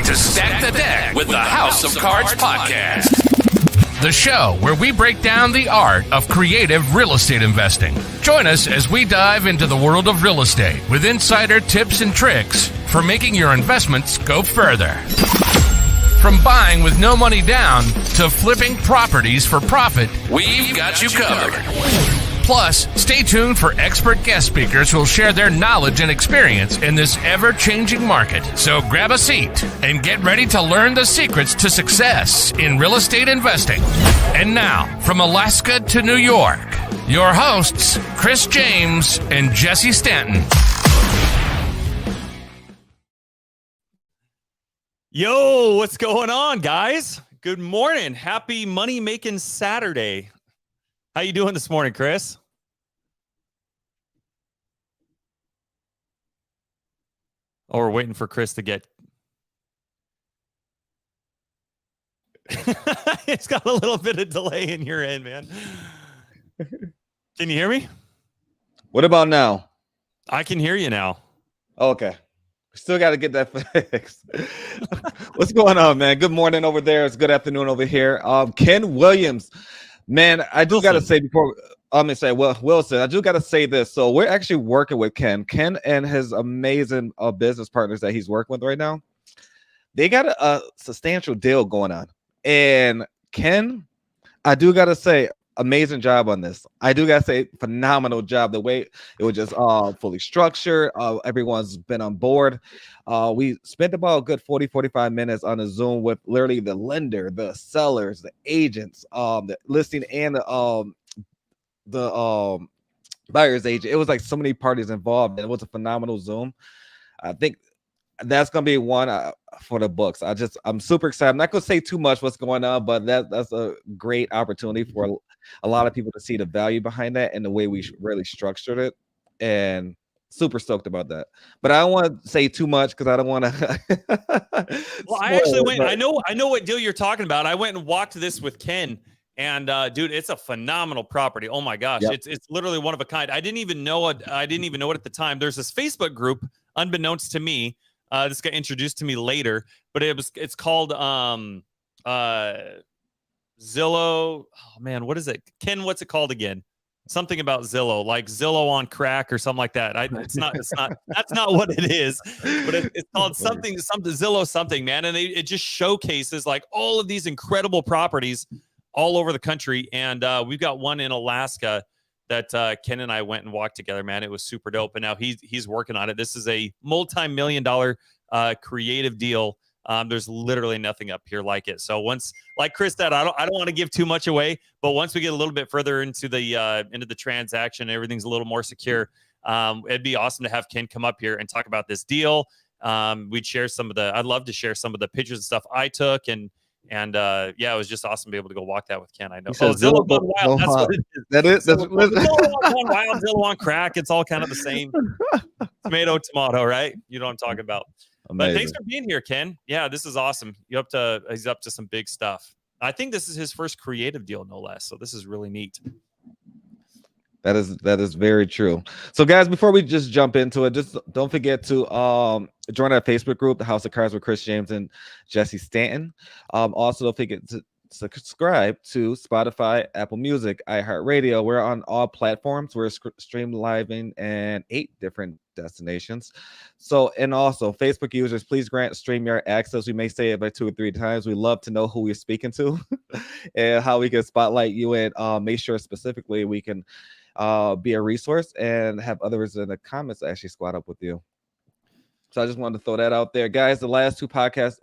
to Stack the Deck with the House of Cards podcast. The show where we break down the art of creative real estate investing. Join us as we dive into the world of real estate with insider tips and tricks for making your investments go further. From buying with no money down to flipping properties for profit, we've got you covered. Plus, stay tuned for expert guest speakers who will share their knowledge and experience in this ever-changing market. So grab a seat and get ready to learn the secrets to success in real estate investing. And now, from Alaska to New York, your hosts, Chris James and Jesse Stanton. Yo, what's going on, guys? Good morning. Happy money-making Saturday. How you doing this morning, Chris? Oh, we're waiting for Chris to get... It's got a little bit of delay in your end, man. Can you hear me? What about now? I can hear you now. Okay. Still got to get that fixed. What's going on, man? Good morning over there. It's good afternoon over here. Ken Williams. Man, I do got to say before I'm going to say, Wilson, I do got to say this. So we're actually working with Ken and his amazing business partners that he's working with right now. They got a substantial deal going on. And Ken, I do got to say, amazing job on this. I do got to say, phenomenal job. The way it was just fully structured. Everyone's been on board. We spent about a good 45 minutes on a Zoom with literally the lender, the sellers, the agents, the listing, and the buyer's agent. It was like so many parties involved, and it was a phenomenal Zoom. I think that's gonna be one for the books. I'm super excited. I'm not gonna say too much what's going on, but that's a great opportunity for a lot of people to see the value behind that and the way we really structured it, and super stoked about that. But I don't want to say too much because I don't want to. Well, I actually went. I know what deal you're talking about. I went and walked this with Ken, and dude, it's a phenomenal property. Oh my gosh, yep. It's literally one of a kind. I didn't even know it at the time. There's this Facebook group, unbeknownst to me. This got introduced to me later, but it's called Zillow. Oh man, what is it? Ken, what's it called again? Something about Zillow, like Zillow on crack or something like that. That's not what it is, but it's called something Zillow something, man. And it just showcases like all of these incredible properties all over the country. And we've got one in Alaska that Ken and I went and walked together, man. It was super dope. And now he's working on it. This is a multi-million-dollar creative deal. There's literally nothing up here like it. So once, like Chris said, I don't want to give too much away, but once we get a little bit further into the transaction, everything's a little more secure. It'd be awesome to have Ken come up here and talk about this deal. I'd love to share some of the pictures and stuff I took, and yeah, it was just awesome to be able to go walk that with Ken. I know. Zillow Gone Wild. That's what it is. That is. Zillow Gone Wild, Zillow on crack. It's all kind of the same. Tomato, right? You know what I'm talking about. Amazing. But thanks for being here, Ken. Yeah, this is awesome. He's up to some big stuff. I think this is his first creative deal, no less. So this is really neat. That is very true. So guys, before we just jump into it, just don't forget to join our Facebook group, the House of Cards with Chris James and Jesse Stanton. Also, don't forget to subscribe to Spotify, Apple Music, iHeartRadio. We're on all platforms. We're streamed live in 8 different destinations. So, and also Facebook users, please grant StreamYard access. We may say it by 2 or 3 times. We love to know who we're speaking to and how we can spotlight you, and make sure specifically we can be a resource and have others in the comments actually squad up with you. So I just wanted to throw that out there. Guys, the last 2 podcast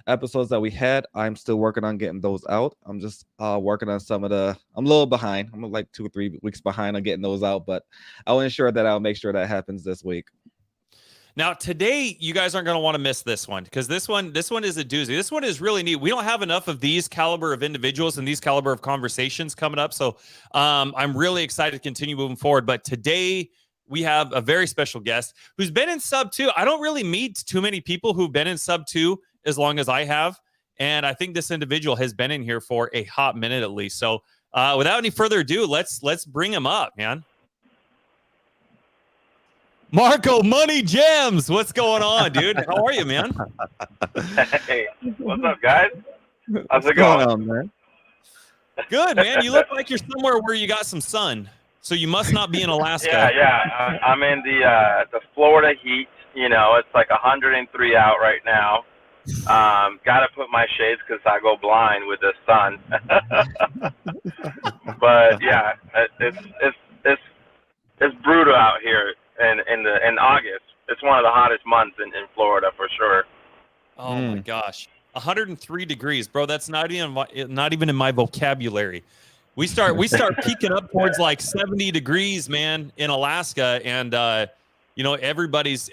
episodes that we had, I'm still working on getting those out. I'm just working on I'm a little behind. I'm like 2 or 3 weeks behind on getting those out, but I'll ensure that I'll make sure that happens this week. Now, today, you guys aren't going to want to miss this one, because this one is a doozy. This one is really neat. We don't have enough of these caliber of individuals and these caliber of conversations coming up. So I'm really excited to continue moving forward. But today, we have a very special guest who's been in sub 2. I don't really meet too many people who've been in sub 2 as long as I have. And I think this individual has been in here for a hot minute at least. So without any further ado, let's bring him up, man. Marco Money Gems, what's going on, dude? How are you, man? Hey, what's up, guys? How's it What's going going? on, man? Good, man. You look like you're somewhere where you got some sun, so you must not be in Alaska. Yeah. I'm in the Florida heat. You know, it's like 103 out right now. Got to put my shades because I go blind with the sun. But yeah, it's brutal out here in August. It's one of the hottest months in Florida for sure. Oh my gosh, 103 degrees, bro. That's not even in my vocabulary. We start peaking up towards like 70 degrees, man, in Alaska, and you know, everybody's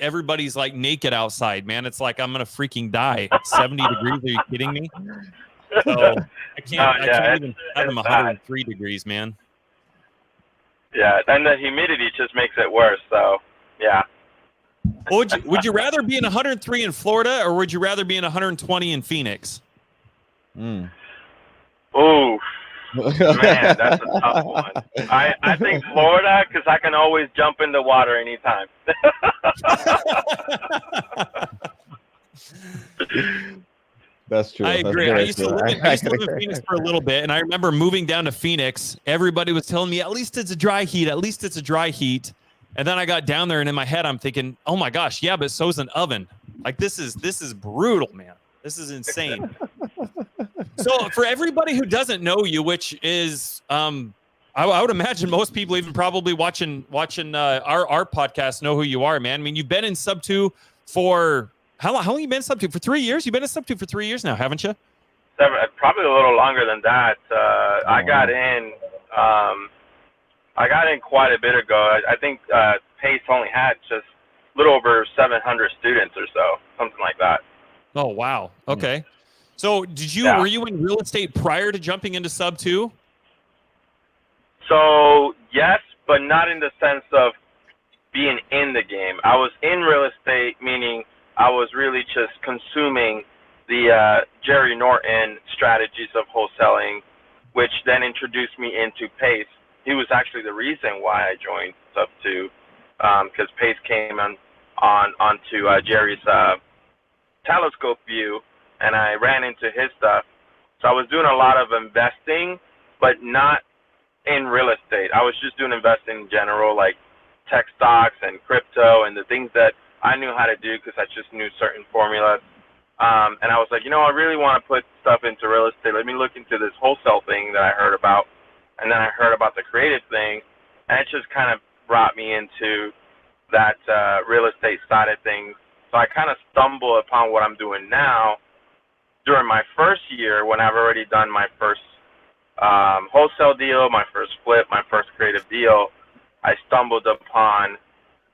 like naked outside, man. It's like I'm gonna freaking die. 70 degrees? Are you kidding me? So I can't even fathom 103 degrees, man. Yeah, and the humidity just makes it worse. So yeah. Would you rather be in 103 in Florida, or would you rather be in 120 in Phoenix? Ooh, man, that's a tough one. I think Florida, because I can always jump in the water anytime. That's true. I agree. I used to live in Phoenix for a little bit, and I remember moving down to Phoenix. Everybody was telling me, at least it's a dry heat. At least it's a dry heat. And then I got down there, and in my head, I'm thinking, oh my gosh, yeah, but so's an oven. Like this is brutal, man. This is insane. So for everybody who doesn't know you, which is, I would imagine most people, even probably watching our podcast, know who you are, man. I mean, you've been in Sub 2 for how long? How long you been in Sub 2 for 3 years? You've been in Sub 2 for 3 years now, haven't you? Probably a little longer than that. I got in quite a bit ago. I think PACE only had just a little over 700 students or so, something like that. Oh wow. Okay. So were you in real estate prior to jumping into Sub 2? So yes, but not in the sense of being in the game. I was in real estate, meaning I was really just consuming the Jerry Norton strategies of wholesaling, which then introduced me into PACE. He was actually the reason why I joined Sub 2, because PACE came onto Jerry's telescope view, and I ran into his stuff. So I was doing a lot of investing, but not in real estate. I was just doing investing in general, like tech stocks and crypto and the things that I knew how to do because I just knew certain formulas. And I was like, I really want to put stuff into real estate. Let me look into this wholesale thing that I heard about. And then I heard about the creative thing, and it just kind of brought me into that real estate side of things. So I kind of stumbled upon what I'm doing now during my first year when I've already done my first wholesale deal, my first flip, my first creative deal. I stumbled upon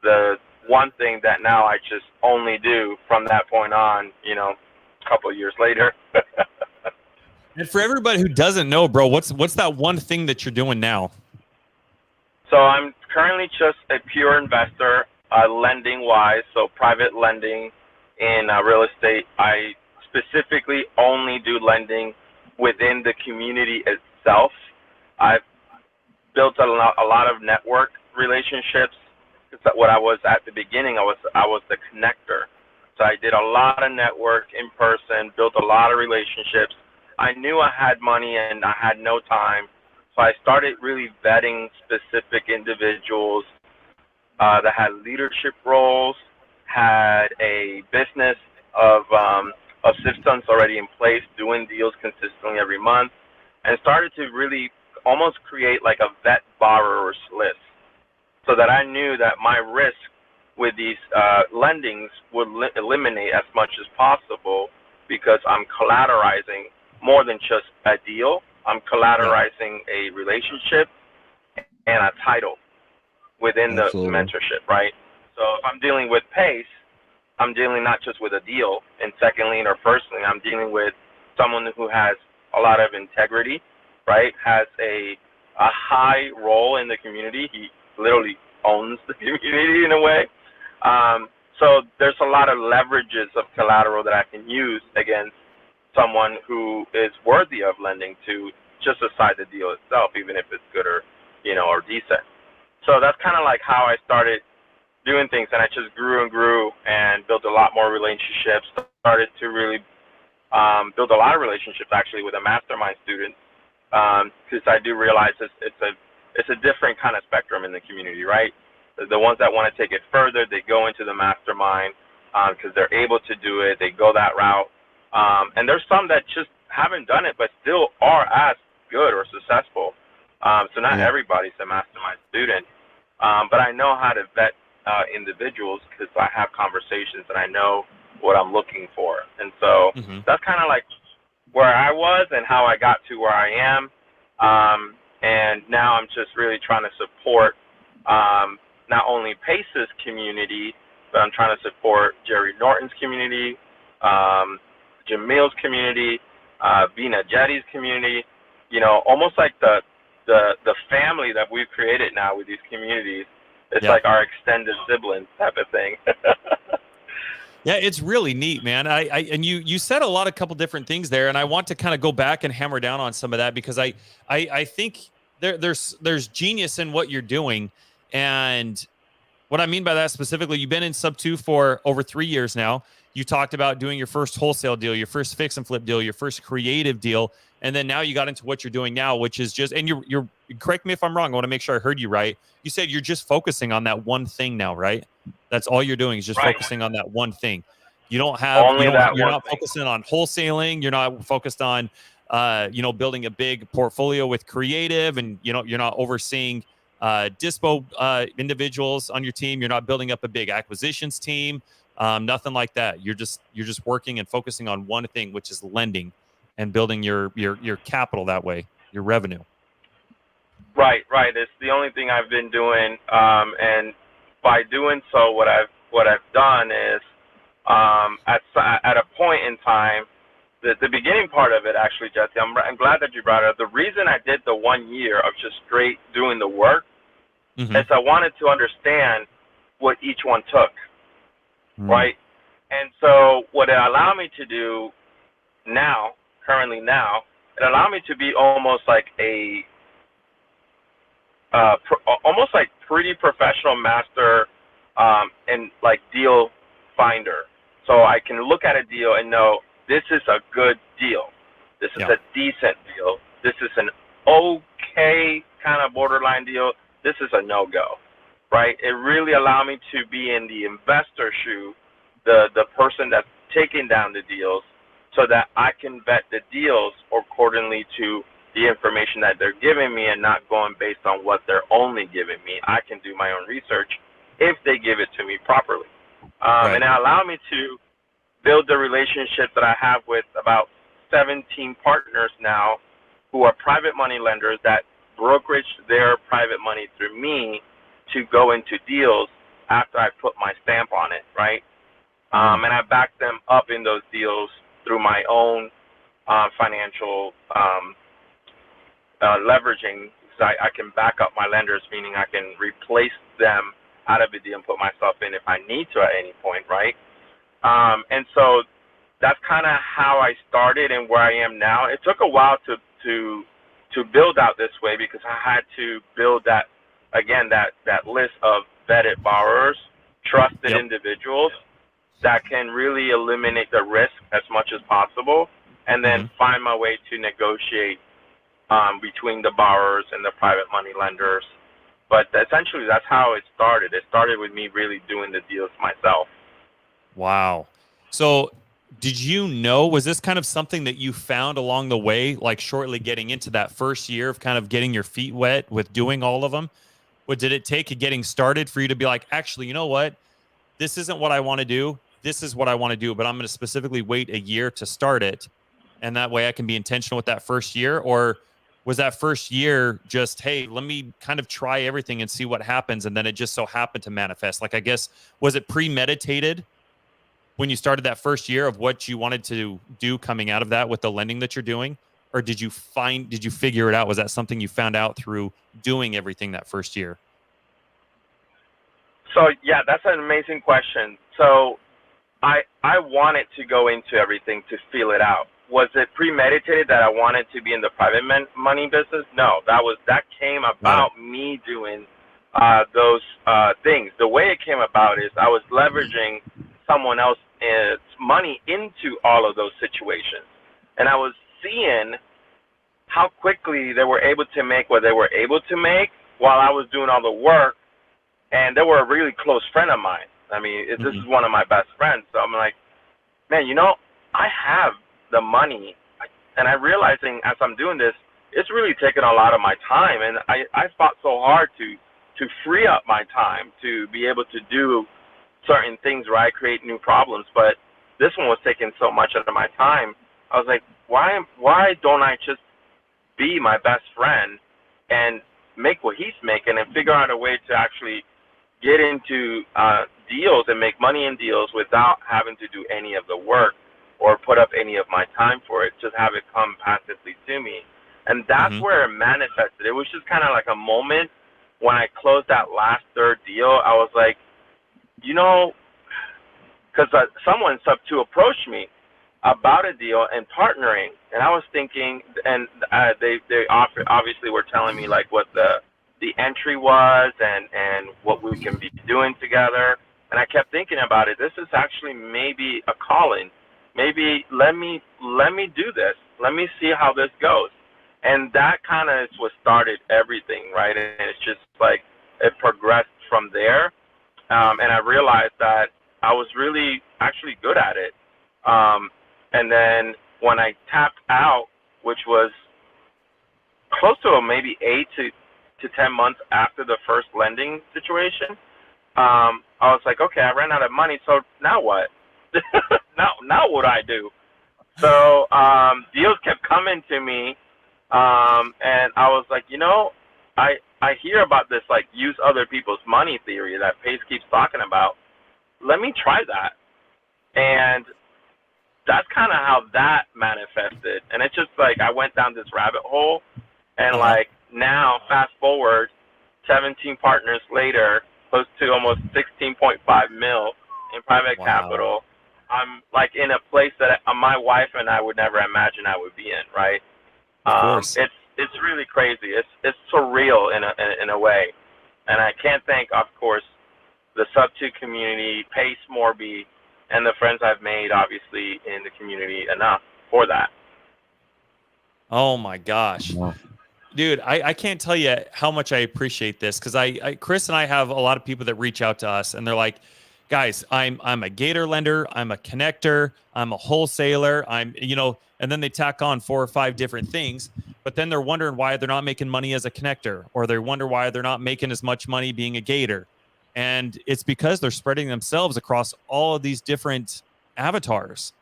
the one thing that now I just only do from that point on, a couple of years later. And for everybody who doesn't know, bro, what's that one thing that you're doing now? So I'm currently just a pure investor, lending-wise, so private lending in real estate. I specifically only do lending within the community itself. I've built a lot of network relationships. What I was at the beginning, I was the connector. So I did a lot of network in person, built a lot of relationships. I knew I had money and I had no time, so I started really vetting specific individuals that had leadership roles, had a business of systems already in place, doing deals consistently every month, and started to really almost create like a vet borrowers list, so that I knew that my risk with these lendings would eliminate as much as possible, because I'm collateralizing more than just a deal. I'm collateralizing a relationship and a title within the mentorship, right? So if I'm dealing with PACE, I'm dealing not just with a deal in second lien or first lien. I'm dealing with someone who has a lot of integrity, right? Has a high role in the community. He literally owns the community in a way. So there's a lot of leverages of collateral that I can use against someone who is worthy of lending to, just aside the deal itself, even if it's good or, or decent. So that's kind of like how I started doing things, and I just grew and grew and built a lot more relationships. Started to really build a lot of relationships actually with the mastermind students, because I do realize it's a different kind of spectrum in the community, right? The ones that want to take it further, they go into the mastermind because they're able to do it. They go that route, and there's some that just haven't done it but still are as good or successful. So not everybody's a mastermind student, but I know how to vet individuals because I have conversations and I know what I'm looking for. And so that's kind of like where I was and how I got to where I am. And now I'm just really trying to support not only Pace's community, but I'm trying to support Jerry Norton's community, Jamil's community, Vina Jetty's community, you know, almost like the family that we've created now with these communities. It's like our extended siblings type of thing. Yeah, it's really neat, man. And you said a couple different things there, and I want to kind of go back and hammer down on some of that because I think there's genius in what you're doing. And what I mean by that specifically, you've been in Sub 2 for over 3 years now. You talked about doing your first wholesale deal, your first fix and flip deal, your first creative deal, and then now you got into what you're doing now, which is just, and you're correct me if I'm wrong, I want to make sure I heard you right. You said you're just focusing on that one thing now, right? That's all you're doing is just focusing on that one thing. You don't have, you're not focusing on wholesaling. You're not focused on, building a big portfolio with creative, and you're not overseeing dispo individuals on your team. You're not building up a big acquisitions team. Nothing like that. You're just working and focusing on one thing, which is lending and building your capital that way, your revenue. Right. It's the only thing I've been doing, and by doing so, what I've done is, at a point in time, the beginning part of it actually, Jesse, I'm glad that you brought it up. The reason I did the 1 year of just straight doing the work is I wanted to understand what each one took, right? And so what it allowed me to do currently now, it allowed me to be almost like almost like pretty professional master and like deal finder. So I can look at a deal and know this is a good deal. This is a decent deal. This is an okay kind of borderline deal. This is a no-go, right? It really allowed me to be in the investor shoe, the person that's taking down the deals, so that I can vet the deals accordingly to the information that they're giving me and not going based on what they're only giving me. I can do my own research if they give it to me properly. And it allowed me to build the relationship that I have with about 17 partners now who are private money lenders that brokerage their private money through me to go into deals after I put my stamp on it, right? And I back them up in those deals through my own financial leveraging. So I can back up my lenders, meaning I can replace them out of a deal and put myself in if I need to at any point, right? And so that's kind of how I started and where I am now. It took a while to build out this way because I had to build that list of vetted borrowers, trusted individuals that can really eliminate the risk as much as possible, and then find my way to negotiate between the borrowers and the private money lenders. But essentially, that's how it started. It started with me really doing the deals myself. Wow. So did you know, was this kind of something that you found along the way, like shortly getting into that first year of kind of getting your feet wet with doing all of them? What did it take getting started for you to be like, actually, you know what? This isn't what I want to do. This is what I want to do, but I'm going to specifically wait a year to start it. And that way I can be intentional with that first year. Or was that first year just, hey, let me kind of try everything and see what happens, and then it just so happened to manifest? Like, I guess, was it premeditated when you started that first year of what you wanted to do coming out of that with the lending that you're doing? Or did you figure it out? Was that something you found out through doing everything that first year? So, yeah, that's an amazing question. So I wanted to go into everything to feel it out. Was it premeditated that I wanted to be in the private money business? No, that came about me doing those things. The way it came about is I was leveraging someone else's money into all of those situations, and I was seeing how quickly they were able to make what they were able to make while I was doing all the work. And they were a really close friend of mine. I mean, this is one of my best friends. So I'm like, man, I have the money. And I'm realizing as I'm doing this, it's really taken a lot of my time. And I fought so hard to free up my time to be able to do certain things where I create new problems. But this one was taking so much of my time. I was like, why don't I just be my best friend and make what he's making and figure out a way to actually get into deals and make money in deals without having to do any of the work or put up any of my time for it, just have it come passively to me. And that's where it manifested. It was just kind of like a moment when I closed that last third deal. I was like, because someone sub-2 approached me about a deal and partnering, and I was thinking, and they obviously were telling me like what the entry was and what we can be doing together. And I kept thinking about it. This is actually maybe a calling. Maybe let me do this. Let me see how this goes. And that kind of is what started everything, right? And it's just like it progressed from there. And I realized that I was really actually good at it. And then when I tapped out, which was close to maybe 8 to 10 months after the first lending situation, I was like, okay, I ran out of money, so now what? now what do I do? So deals kept coming to me, and I was like, I hear about this like use other people's money theory that Pace keeps talking about. Let me try that. And that's kind of how that manifested. And it's just like I went down this rabbit hole, and like now, fast forward, 17 partners later, close to almost 16.5 mil in private capital. I'm like in a place that my wife and I would never imagine I would be in, right? Of course. It's really crazy. It's surreal in a way. And I can't thank, of course, the sub-2 community, Pace Morby, and the friends I've made, obviously, in the community enough for that. Oh, my gosh. Wow. Dude, I can't tell you how much I appreciate this, because Chris and I have a lot of people that reach out to us, and they're like, guys, I'm a Gator lender, I'm a connector, I'm a wholesaler, and then they tack on 4 or 5 different things, but then they're wondering why they're not making money as a connector, or they wonder why they're not making as much money being a Gator. And it's because they're spreading themselves across all of these different avatars.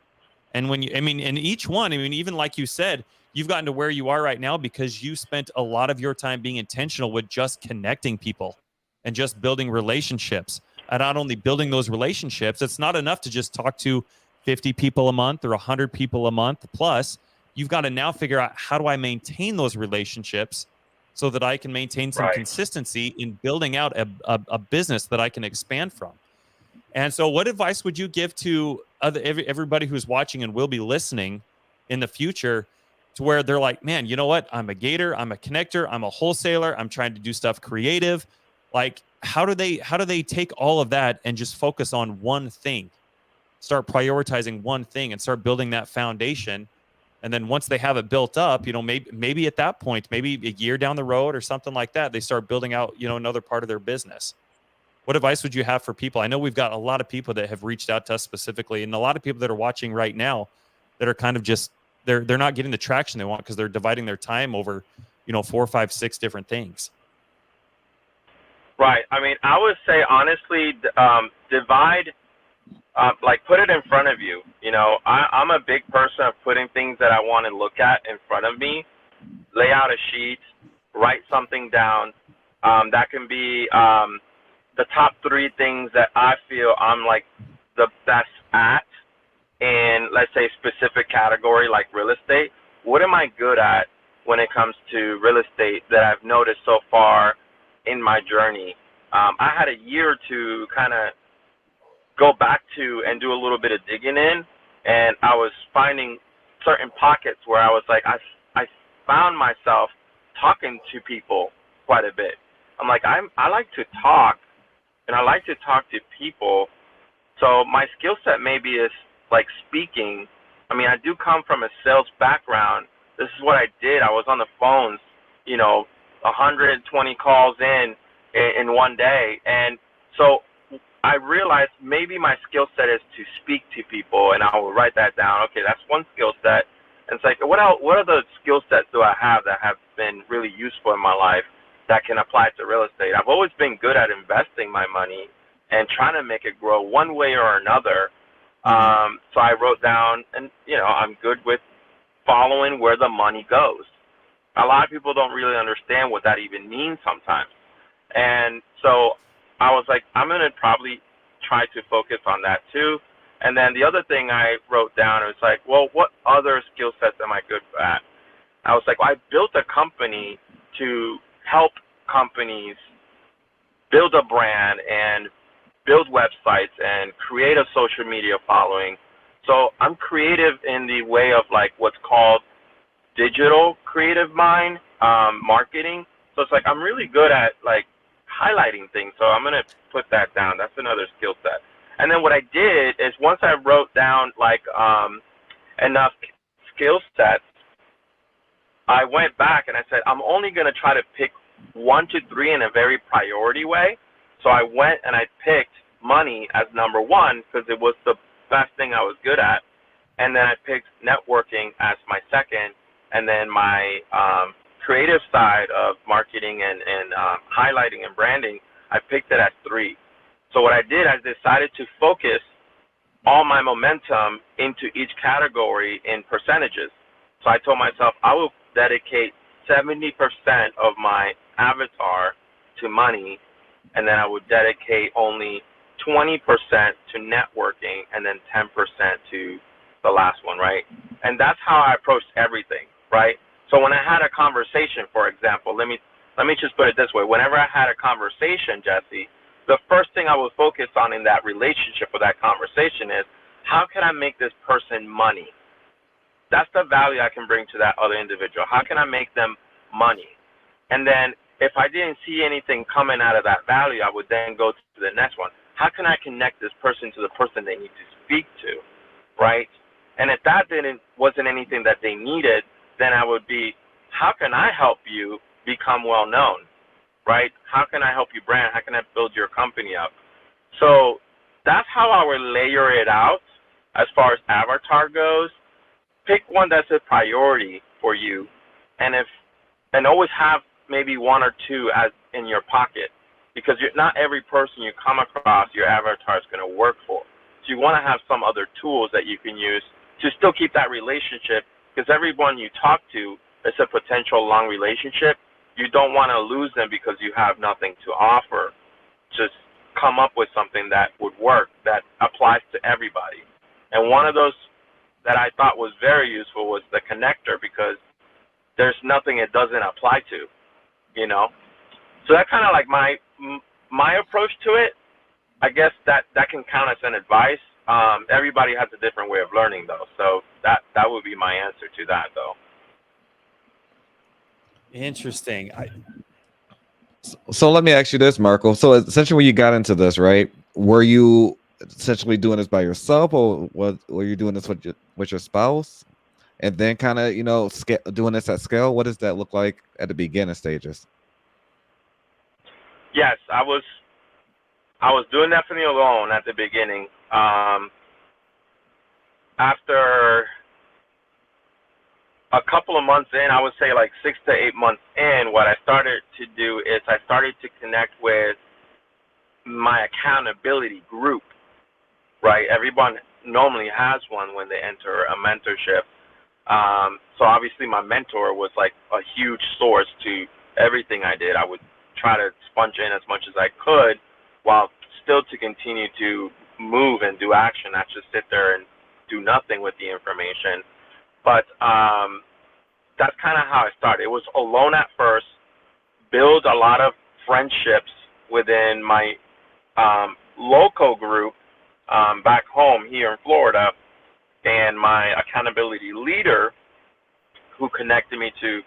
And in each one, even like you said, you've gotten to where you are right now because you spent a lot of your time being intentional with just connecting people and just building relationships. And not only building those relationships, it's not enough to just talk to 50 people a month or 100 people a month. Plus, you've got to now figure out, how do I maintain those relationships so that I can maintain some consistency in building out a business that I can expand from. And so what advice would you give to everybody who's watching and will be listening in the future, to where they're like, man, you know what? I'm a Gator, I'm a connector, I'm a wholesaler, I'm trying to do stuff creative. Like, how do they take all of that and just focus on one thing, start prioritizing one thing and start building that foundation? And then once they have it built up, maybe at that point, maybe a year down the road or something like that, they start building out, another part of their business. What advice would you have for people? I know we've got a lot of people that have reached out to us specifically, and a lot of people that are watching right now that are kind of just, they're not getting the traction they want because they're dividing their time over, 4, 5, 6 different things. Right. I mean, I would say, honestly, divide, put it in front of you. I'm a big person of putting things that I want to look at in front of me, lay out a sheet, write something down. That can be the top 3 things that I feel I'm like the best at in, let's say, specific category like real estate. What am I good at when it comes to real estate that I've noticed so far in my journey? I had a year to kind of go back to and do a little bit of digging in, and I was finding certain pockets where I was like, I found myself talking to people quite a bit. I'm like, I like to talk, and I like to talk to people. So my skill set maybe is like speaking. I mean, I do come from a sales background. This is what I did. I was on the phones, 120 calls in one day. And so I realized maybe my skill set is to speak to people, and I will write that down. Okay, that's one skill set. And it's like, what other skill sets do I have that have been really useful in my life that can apply to real estate? I've always been good at investing my money and trying to make it grow one way or another. So I wrote down, and I'm good with following where the money goes. A lot of people don't really understand what that even means sometimes. And so I was like, I'm going to probably try to focus on that too. And then the other thing I wrote down was like, well, what other skill sets am I good at? I was like, well, I built a company to help companies build a brand and build websites and create a social media following. So I'm creative in the way of like what's called digital creative mind, marketing. So it's like I'm really good at like highlighting things. So I'm going to put that down. That's another skill set. And then what I did is once I wrote down like enough skill sets, I went back and I said, I'm only going to try to pick 1 to 3 in a very priority way. So I went and I picked money as number 1 because it was the best thing I was good at. And then I picked networking as my second. And then my creative side of marketing and highlighting and branding, I picked it as 3. So what I did, I decided to focus all my momentum into each category in percentages. So I told myself I will dedicate 70% of my avatar to money, and then I would dedicate only 20% to networking, and then 10% to the last one, right? And that's how I approached everything, right? So when I had a conversation, for example, let me just put it this way. Whenever I had a conversation, Jesse, the first thing I would focus on in that relationship or that conversation is, how can I make this person money? That's the value I can bring to that other individual. How can I make them money? And then if I didn't see anything coming out of that value, I would then go to the next one. How can I connect this person to the person they need to speak to, right? And if that wasn't anything that they needed, then I would be, how can I help you become well known, right? How can I help you brand? How can I build your company up? So that's how I would layer it out as far as avatar goes. Pick one that's a priority for you, and always have maybe 1 or 2 as in your pocket, because not every person you come across your avatar is going to work for. So you want to have some other tools that you can use to still keep that relationship, because everyone you talk to is a potential long relationship. You don't want to lose them because you have nothing to offer. Just come up with something that would work, that applies to everybody. And one of those that I thought was very useful was the connector, because there's nothing it doesn't apply to, So that's kind of like my approach to it. I guess that can count as an advice. Everybody has a different way of learning, though. So that would be my answer to that, though. Interesting. So let me ask you this, Marco. So essentially, when you got into this, right, were you essentially doing this by yourself, or were you doing this with your spouse, and then kind of doing this at scale? What does that look like at the beginning stages? Yes, I was doing definitely alone at the beginning. After a couple of months in, I would say like 6 to 8 months in, what I started to do is I started to connect with my accountability group, right? Everyone normally has one when they enter a mentorship. So obviously my mentor was like a huge source to everything I did. I would try to sponge in as much as I could while still to continue to move and do action, not just sit there and do nothing with the information. But that's kind of how I started. It was alone at first, build a lot of friendships within my local group back home here in Florida, and my accountability leader who connected me to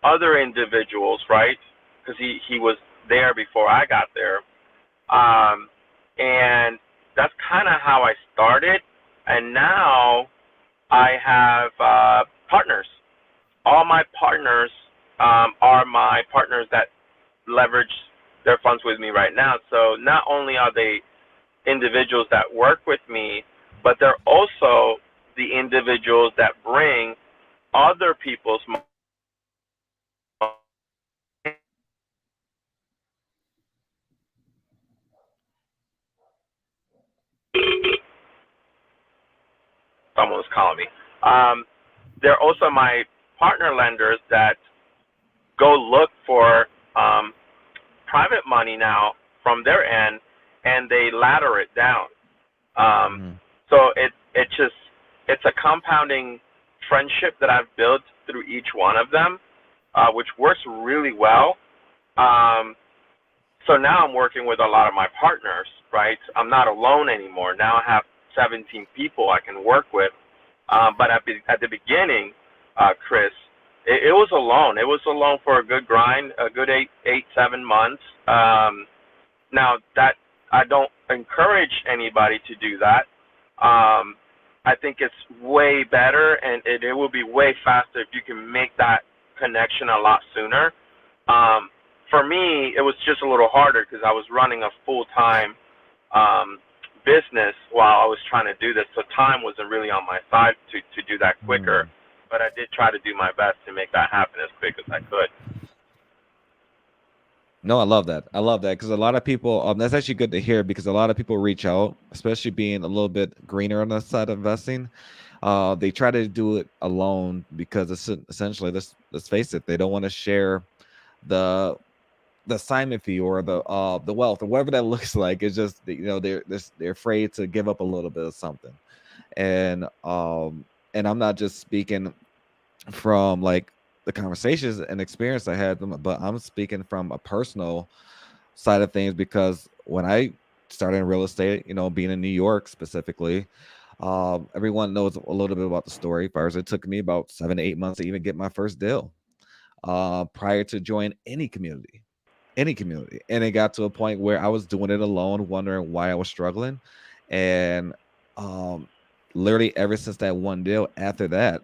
other individuals, right? Because he was there before I got there. And that's kind of how I started. And now I have partners. All my partners are my partners that leverage their funds with me right now. So not only are they individuals that work with me, but they're also the individuals that bring other people's money. Someone was calling me. They're also my partner lenders that go look for private money now from their end, and they ladder it down. So it's a compounding friendship that I've built through each one of them, which works really well. So now I'm working with a lot of my partners, right? I'm not alone anymore. Now I have 17 people I can work with. But at the beginning, Chris, it was alone. It was alone for a good grind, a good 7 months. Now that I don't encourage anybody to do that. I think it's way better, and it will be way faster if you can make that connection a lot sooner. For me, it was just a little harder because I was running a full-time business while I was trying to do this, so time wasn't really on my side to do that quicker. But I did try to do my best to make that happen as quick as I could. No, I love that. I love that because a lot of people, that's actually good to hear because a lot of people reach out, especially being a little bit greener on the side of investing. They try to do it alone because it's essentially, let's face it, they don't want to share the assignment fee or the wealth or whatever that looks like. It's just, they're afraid to give up a little bit of something. And I'm not just speaking from like the conversations and experience I had, but I'm speaking from a personal side of things because when I started in real estate, being in New York specifically, everyone knows a little bit about the story. First, it took me about 7 to 8 months to even get my first deal prior to join any community. And it got to a point where I was doing it alone, wondering why I was struggling. And literally ever since that one deal, after that,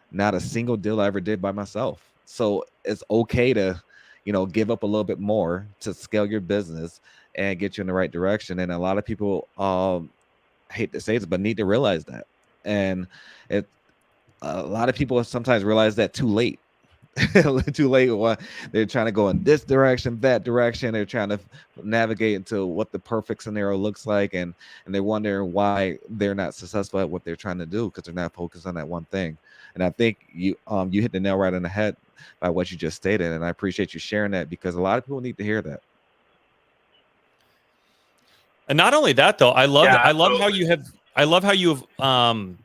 not a single deal I ever did by myself. So it's okay to, give up a little bit more to scale your business and get you in the right direction. And a lot of people, I hate to say this, but need to realize that. And a lot of people sometimes realize that too late. Too late. They're trying to go in this direction, that direction. They're trying to navigate into what the perfect scenario looks like, and they're wondering why they're not successful at what they're trying to do because they're not focused on that one thing. And I think you hit the nail right on the head by what you just stated, and I appreciate you sharing that because a lot of people need to hear that. And not only that, though, I love how you have kind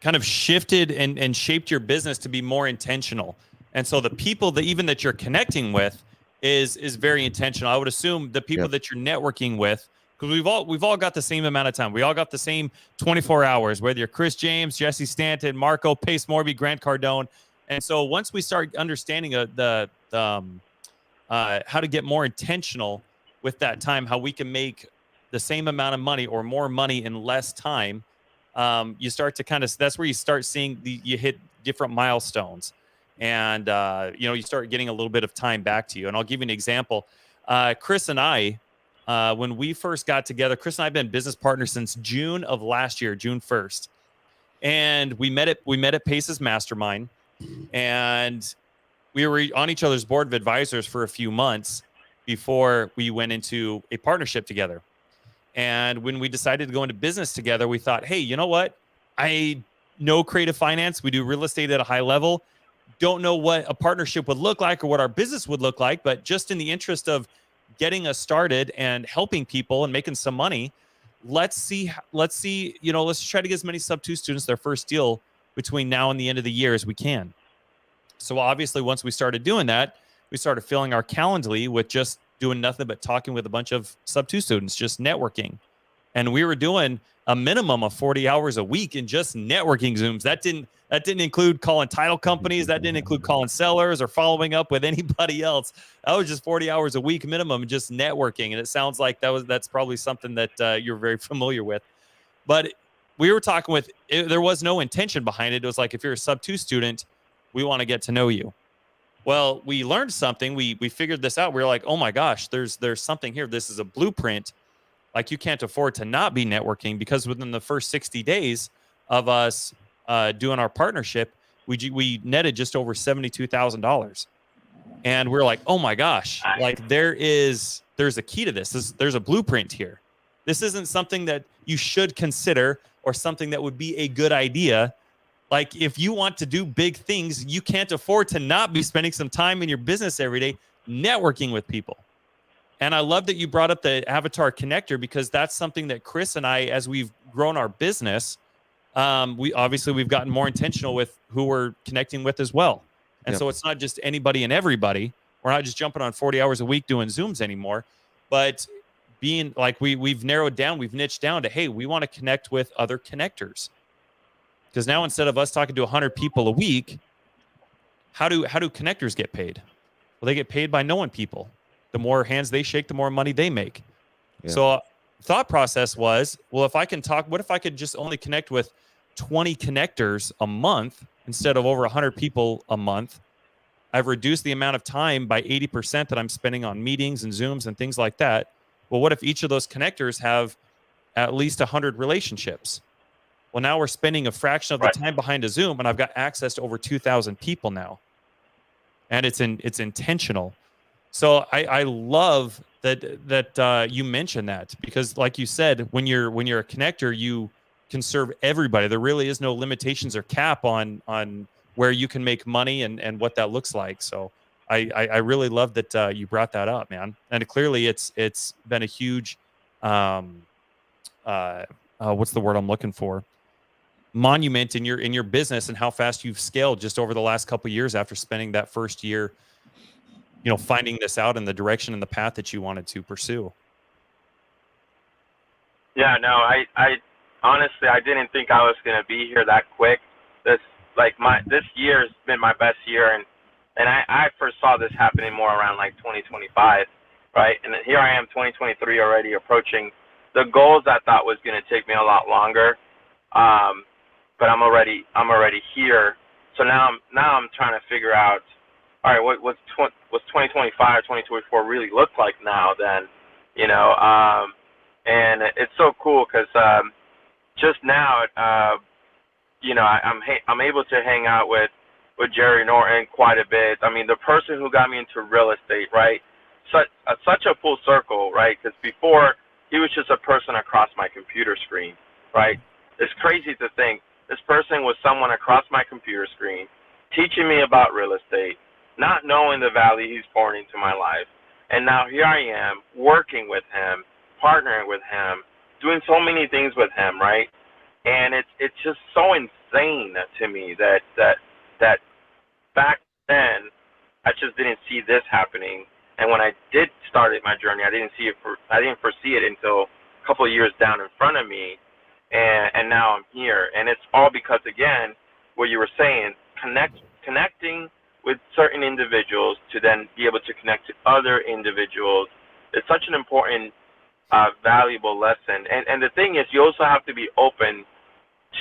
of shifted and shaped your business to be more intentional. And so the people that you're connecting with is very intentional. I would assume the people that you're networking with, because we've all got the same amount of time. We all got the same 24 hours, whether you're Chris James, Jesse Stanton, Marco, Pace Morby, Grant Cardone. And so once we start understanding the how to get more intentional with that time, how we can make the same amount of money or more money in less time, you start to that's where you start seeing you hit different milestones. And, you start getting a little bit of time back to you. And I'll give you an example. Chris and I, when we first got together, Chris and I have been business partners since June of last year, June 1st. And we met at Pace's Mastermind. And we were on each other's board of advisors for a few months before we went into a partnership together. And when we decided to go into business together, we thought, hey, you know what? I know creative finance. We do real estate at a high level. Don't know what a partnership would look like or what our business would look like, but just in the interest of getting us started and helping people and making some money, let's try to get as many sub-2 students their first deal between now and the end of the year as we can. So obviously, once we started doing that, we started filling our Calendly with just doing nothing but talking with a bunch of sub-2 students, just networking. And we were doing a minimum of 40 hours a week in just networking Zooms. That didn't include calling title companies. That didn't include calling sellers or following up with anybody else. That was just 40 hours a week minimum, just networking. And it sounds like that's probably something that you're very familiar with. But we were talking with, there was no intention behind it. It was like, if you're a sub-2 student, we want to get to know you. Well, we learned something. We figured this out. We were like, oh my gosh, there's something here. This is a blueprint. Like, you can't afford to not be networking, because within the first 60 days of us doing our partnership, we netted just over $72,000. And we're like, oh my gosh, like there's a key to this. There's a blueprint here. This isn't something that you should consider or something that would be a good idea. Like, if you want to do big things, you can't afford to not be spending some time in your business every day networking with people. And I love that you brought up the avatar connector, because that's something that Chris and I, as we've grown our business, we've gotten more intentional with who we're connecting with as well. And so it's not just anybody and everybody. We're not just jumping on 40 hours a week doing Zooms anymore, but being like, we've narrowed down, we've niched down to, hey, we want to connect with other connectors. Because now, instead of us talking to 100 people a week, how do connectors get paid? Well, they get paid by knowing people. The more hands they shake, the more money they make. Yeah. So thought process was, well, what if I could just only connect with 20 connectors a month instead of over 100 people a month? I've reduced the amount of time by 80% that I'm spending on meetings and Zooms and things like that. Well, what if each of those connectors have at least 100 relationships? Well, now we're spending a fraction of the time behind a Zoom, and I've got access to over 2,000 people now. And it's intentional. So I love that you mentioned that, because, like you said, when you're a connector, you can serve everybody. There really is no limitations or cap on where you can make money and what that looks like. So I really love that you brought that up, man. And clearly it's been a huge what's the word I'm looking for? Monument in your business, and how fast you've scaled just over the last couple of years after spending that first year, finding this out in the direction and the path that you wanted to pursue. Yeah, no, I honestly, I didn't think I was going to be here that quick. This year's been my best year, and I first saw this happening more around like 2025, right? And here I am, 2023, already approaching the goals I thought was going to take me a lot longer. But I'm already here. So now I'm trying to figure out, all right, what's 2025, 2024 really look like now then, and it's so cool because just now, I'm able to hang out with Jerry Norton quite a bit. I mean, the person who got me into real estate, right? Such a full circle, right? Because before, he was just a person across my computer screen, right? It's crazy to think this person was someone across my computer screen teaching me about real estate, not knowing the value he's pouring into my life. And now here I am working with him, partnering with him, doing so many things with him, right? And it's just so insane to me that back then I just didn't see this happening. And when I did start my journey, I didn't foresee it until a couple of years down in front of me. And now I'm here, and it's all because, again, what you were saying, connecting with certain individuals to then be able to connect to other individuals is such an important, valuable lesson. And the thing is, you also have to be open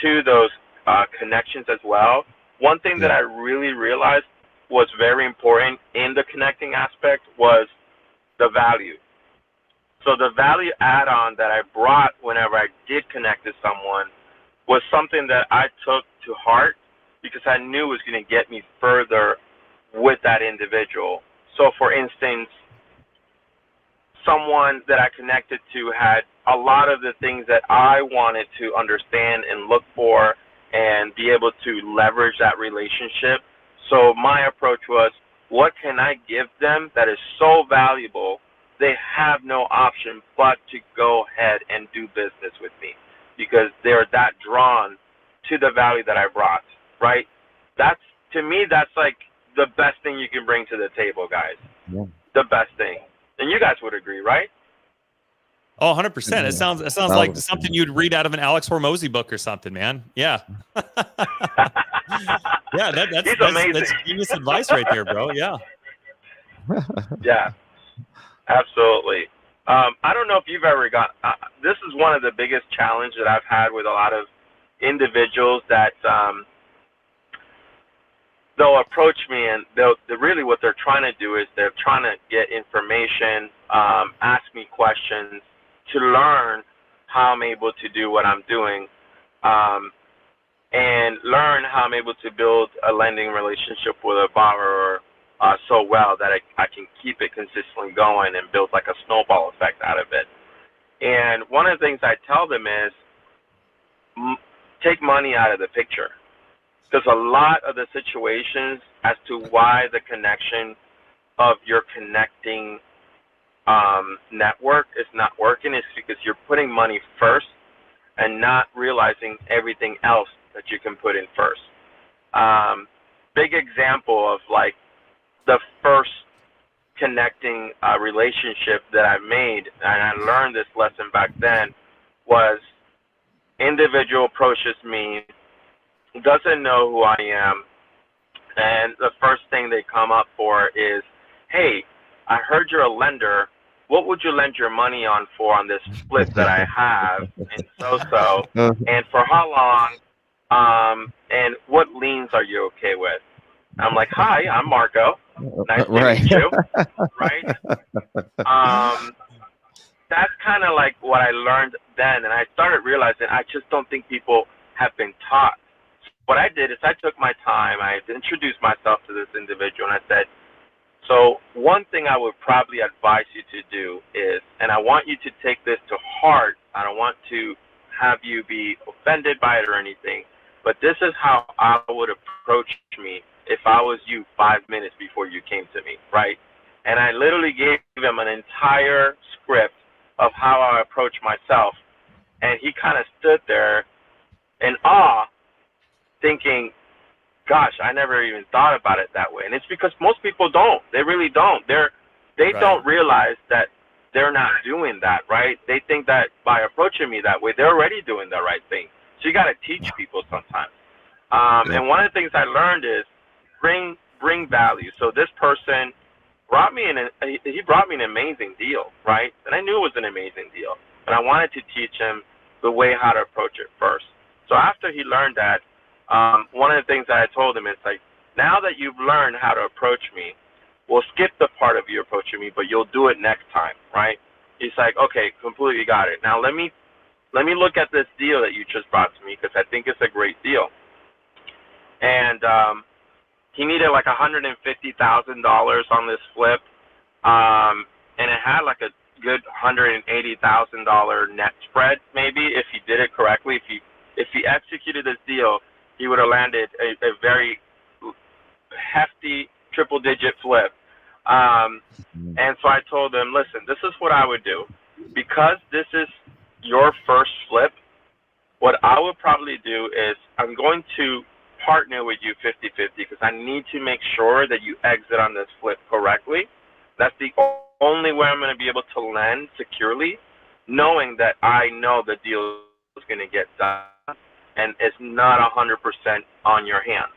to those connections as well. One thing that I really realized was very important in the connecting aspect was the value. So the value add-on that I brought whenever I did connect to someone was something that I took to heart because I knew it was going to get me further with that individual. So, for instance, someone that I connected to had a lot of the things that I wanted to understand and look for and be able to leverage that relationship. So my approach was, what can I give them that is so valuable they have no option but to go ahead and do business with me because they're that drawn to the value that I brought, right? To me, that's like the best thing you can bring to the table, guys. Yeah. The best thing. And you guys would agree, right? Oh, 100%. It sounds like something you'd read out of an Alex Hormozy book or something, man. Yeah. Yeah, that's genius advice right there, bro. Yeah. Yeah, absolutely. I don't know if you've ever got, this is one of the biggest challenges that I've had with a lot of individuals that they'll approach me and really what they're trying to do is they're trying to get information, ask me questions to learn how I'm able to do what I'm doing, and learn how I'm able to build a lending relationship with a borrower so well that I can keep it consistently going and build like a snowball effect out of it. And one of the things I tell them is take money out of the picture. There's a lot of the situations as to why the connection of your connecting network is not working is because you're putting money first and not realizing everything else that you can put in first. Big example of like the first connecting relationship that I made, and I learned this lesson back then, was individual approaches me, doesn't know who I am, and the first thing they come up for is, hey, I heard you're a lender. What would you lend your money on for on this flip that I have and so, and for how long, and what liens are you okay with? I'm like, hi, I'm Marco. Nice to meet you. Right? That's kind of like what I learned then, and I started realizing I just don't think people have been taught. What I did is I took my time, I introduced myself to this individual, and I said, so one thing I would probably advise you to do is, and I want you to take this to heart, I don't want to have you be offended by it or anything, but this is how I would approach me if I was you 5 minutes before you came to me, right? And I literally gave him an entire script of how I approach myself, and he kind of stood there in awe, thinking, gosh, I never even thought about it that way. And it's because most people don't. They really don't. They don't realize that they're not doing that, right? They think that by approaching me that way, they're already doing the right thing. So you got to teach people sometimes. And one of the things I learned is bring value. So this person brought me he brought me an amazing deal, right? And I knew it was an amazing deal. And I wanted to teach him the way how to approach it first. So after he learned that, one of the things that I told him is like, now that you've learned how to approach me, we'll skip the part of you approaching me, but you'll do it next time, right? He's like, okay, completely got it. Now let me look at this deal that you just brought to me because I think it's a great deal. And he needed like $150,000 on this flip, and it had like a good $180,000 net spread maybe if he did it correctly. If he executed this deal, he would have landed a very hefty triple-digit flip. And so I told him, listen, this is what I would do. Because this is your first flip, what I would probably do is I'm going to partner with you 50-50 because I need to make sure that you exit on this flip correctly. That's the only way I'm going to be able to lend securely, knowing that I know the deal is going to get done and it's not 100% on your hands.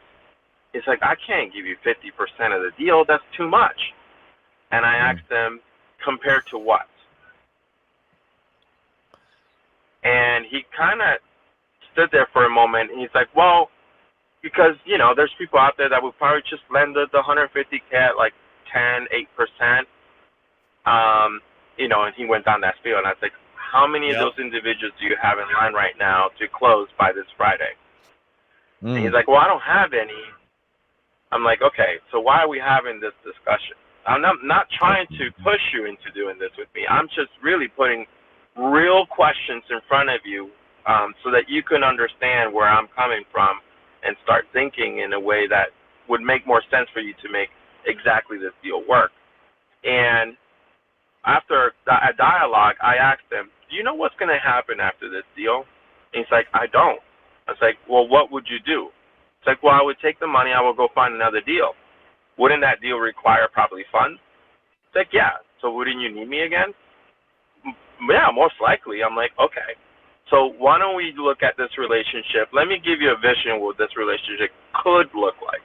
It's like, I can't give you 50% of the deal. That's too much. And I asked them, compared to what? And he kind of stood there for a moment, and he's like, well, because, you know, there's people out there that would probably just lend the 150K at like 10, 8%. You know, and he went down that spiel, and I was like, how many of those individuals do you have in line right now to close by this Friday? And he's like, well, I don't have any. I'm like, okay, so why are we having this discussion? I'm not trying to push you into doing this with me. I'm just really putting real questions in front of you so that you can understand where I'm coming from and start thinking in a way that would make more sense for you to make exactly this deal work. And after a dialogue, I asked him, do you know what's going to happen after this deal? And he's like, I don't. I was like, well, what would you do? It's like, well, I would take the money, I would go find another deal. Wouldn't that deal require probably funds? It's like, yeah. So wouldn't you need me again? yeah, most likely. I'm like, okay. So why don't we look at this relationship? Let me give you a vision of what this relationship could look like.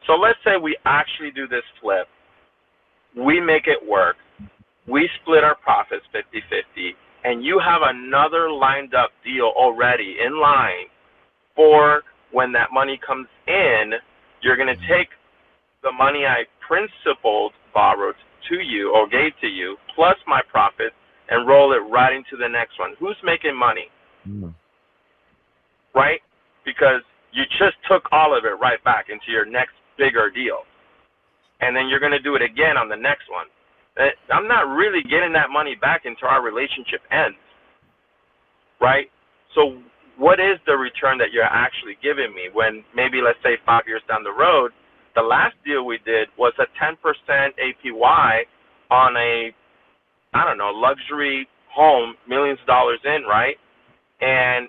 So let's say we actually do this flip. We make it work. We split our profits 50-50, and you have another lined up deal already in line for when that money comes in. You're going to take the money I principled borrowed to you or gave to you plus my profits and roll it right into the next one. Who's making money? Right? Because you just took all of it right back into your next bigger deal. And then you're going to do it again on the next one. I'm not really getting that money back until our relationship ends. Right? So what is the return that you're actually giving me when maybe, let's say, 5 years down the road, the last deal we did was a 10% APY on a, I don't know, luxury home, millions of dollars in, right? And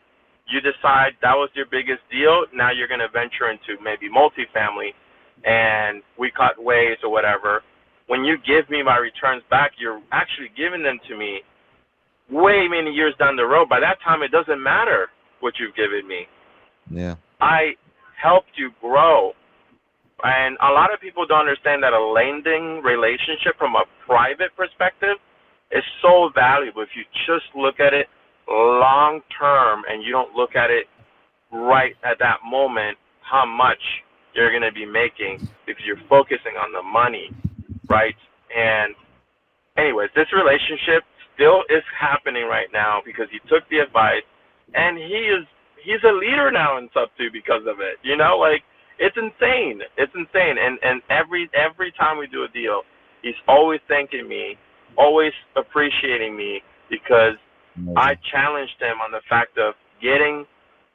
you decide that was your biggest deal. Now you're going to venture into maybe multifamily, and we cut ways or whatever. When you give me my returns back, you're actually giving them to me way many years down the road. By that time, it doesn't matter what you've given me. Yeah. I helped you grow. And a lot of people don't understand that a lending relationship from a private perspective is so valuable if you just look at it long term and you don't look at it right at that moment how much you're going to be making because you're focusing on the money, right? And anyways, this relationship still is happening right now because he took the advice, and he's a leader now in Sub2 because of it. You know, like, it's insane. It's insane. And every time we do a deal, he's always thanking me, always appreciating me because I challenged him on the fact of getting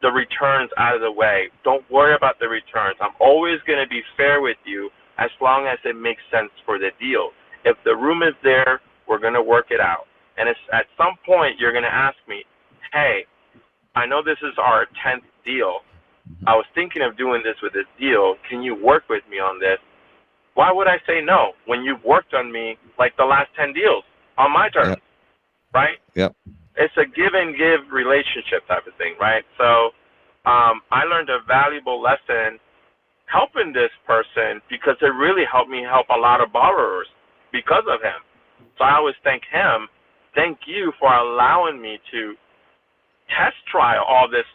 the returns out of the way. Don't worry about the returns. I'm always going to be fair with you as long as it makes sense for the deal. If the room is there, we're going to work it out. And it's, at some point, you're going to ask me, hey, I know this is our 10th deal. I was thinking of doing this with this deal. Can you work with me on this? Why would I say no when you've worked on me like the last 10 deals on my terms, right? Yep. It's a give and give relationship type of thing, right? So I learned a valuable lesson helping this person because it really helped me help a lot of borrowers because of him. So I always thank him. Thank you for allowing me to test trial all this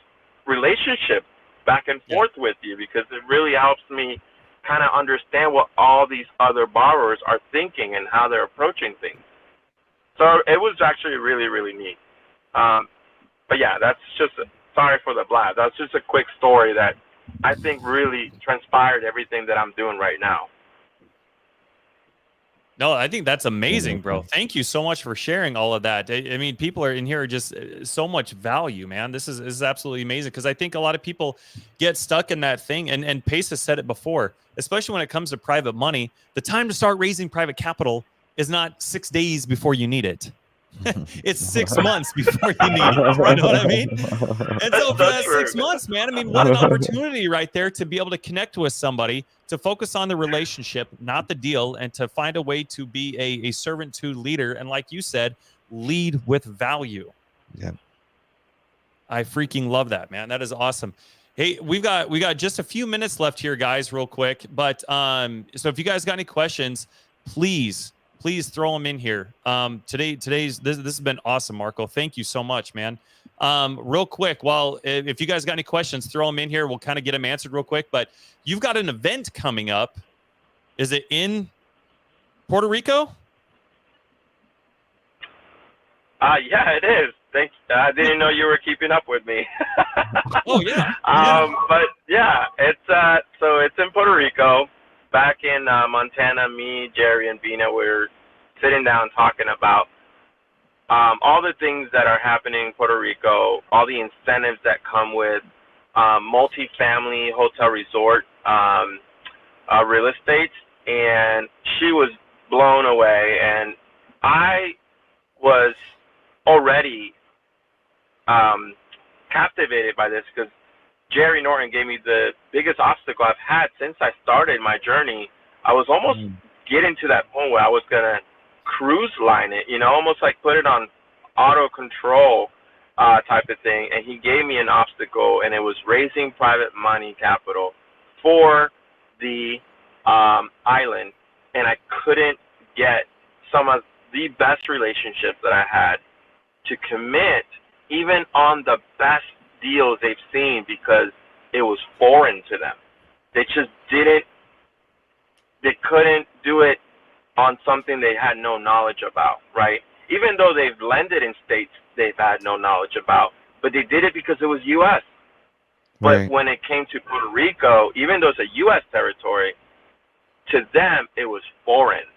relationship back and forth with you because it really helps me kind of understand what all these other borrowers are thinking and how they're approaching things. So it was actually really, really neat. But yeah, that's just, sorry for the blab. That's just a quick story that I think really transpired everything that I'm doing right now. No, I think that's amazing, bro. Thank you so much for sharing all of that. I mean, people are in here are just so much value, man. This is absolutely amazing because I think a lot of people get stuck in that thing. And Pace has said it before, especially when it comes to private money. The time to start raising private capital is not 6 days before you need it. It's 6 months before you need it. You know what I mean? And so for that 6 months, man, I mean, what an opportunity right there to be able to connect with somebody, to focus on the relationship, not the deal, and to find a way to be a servant to leader. And like you said, lead with value. Yeah. I freaking love that, man. That is awesome. Hey, we got just a few minutes left here, guys, real quick. But so if you guys got any questions, please throw them in here. This has been awesome, Marco. Thank you so much, man. Real quick, if you guys got any questions, throw them in here. We'll kind of get them answered real quick. But you've got an event coming up. Is it in Puerto Rico? Yeah, it is. Thanks. I didn't know you were keeping up with me. Oh yeah. But yeah, it's in Puerto Rico. Back in Montana, me, Jerry, and Bina were sitting down talking about all the things that are happening in Puerto Rico, all the incentives that come with multifamily hotel resort real estate, and she was blown away, and I was already captivated by this because Jerry Norton gave me the biggest obstacle I've had since I started my journey. I was almost getting to that point where I was going to cruise line it, almost like put it on auto control type of thing, and he gave me an obstacle, and it was raising private money capital for the island, and I couldn't get some of the best relationships that I had to commit even on the best deals they've seen because it was foreign to them. They just they couldn't do it on something they had no knowledge about, right? Even though they've lended in states they've had no knowledge about, but they did it because it was U.S. But when it came to Puerto Rico, even though it's a U.S. territory, to them it was foreign,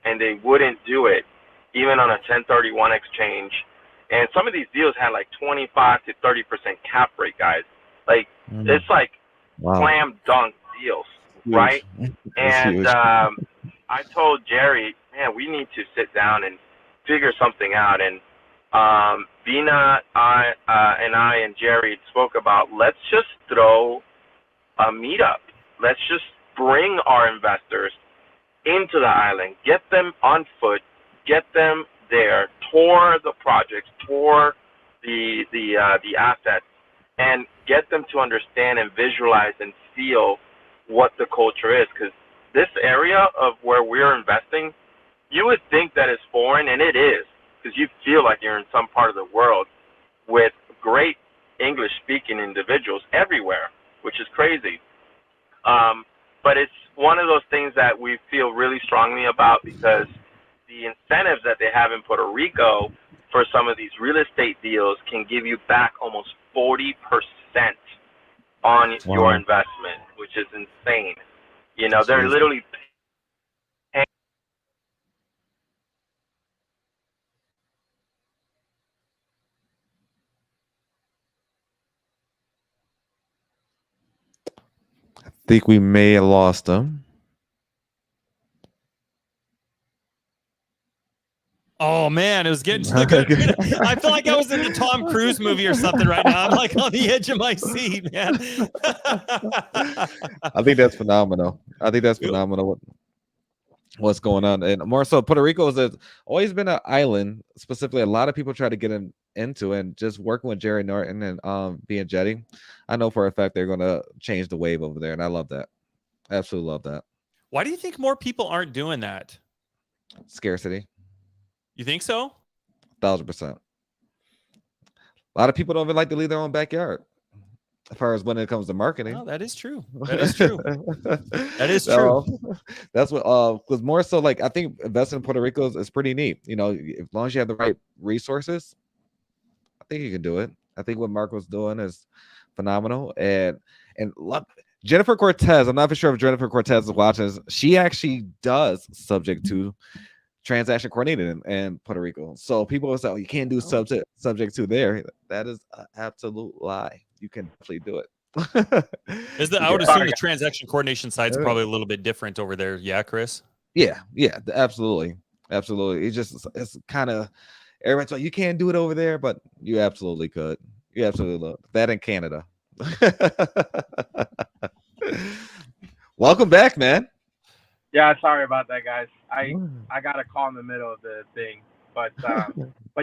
and they wouldn't do it, even on a 1031 exchange. And some of these deals had like 25 to 30% cap rate, guys. Like, it's like slam dunk deals, right? And I told Jerry, man, we need to sit down and figure something out. And Vina, I and Jerry spoke about, let's just throw a meetup. Let's just bring our investors into the island, get them on foot, get them there, tour the projects, tour the assets, and get them to understand and visualize and feel what the culture is. Because this area of where we're investing, you would think that it's foreign, and it is, because you feel like you're in some part of the world with great English-speaking individuals everywhere, which is crazy. But it's one of those things that we feel really strongly about, because the incentives that they have in Puerto Rico for some of these real estate deals can give you back almost 40% on your investment, which is insane. You know, they're literally paying. I think we may have lost them. Oh man, it was getting to the good. I feel like I was in the Tom Cruise movie or something right now. I'm like on the edge of my seat, man. I think that's phenomenal. What's going on. And more so, Puerto Rico has always been an island, specifically a lot of people try to get into, and just working with Jerry Norton and being Jetty, I know for a fact they're going to change the wave over there, and I love that. Absolutely love that. Why do you think more people aren't doing that? Scarcity. You think so? 1,000%. A lot of people don't even like to leave their own backyard, as far as when it comes to marketing. Oh, that is true. That is true. That is true. That's what, because more so, like, I think investing in Puerto Rico is pretty neat. You know, as long as you have the right resources, I think you can do it. I think what Marco's doing is phenomenal. And look, Jennifer Cortez, I'm not for sure if Jennifer Cortez is watching this. She actually does subject to transaction coordinated in Puerto Rico. So people will say, oh, you can't do subject to there. That is an absolute lie. You can actually do it. I would assume the transaction coordination side is probably a little bit different over there. Yeah, Chris? Yeah, absolutely. It's kind of, everybody's like, you can't do it over there, but you absolutely could. You absolutely love that in Canada. Welcome back, man. Yeah, sorry about that, guys. I got a call in the middle of the thing, but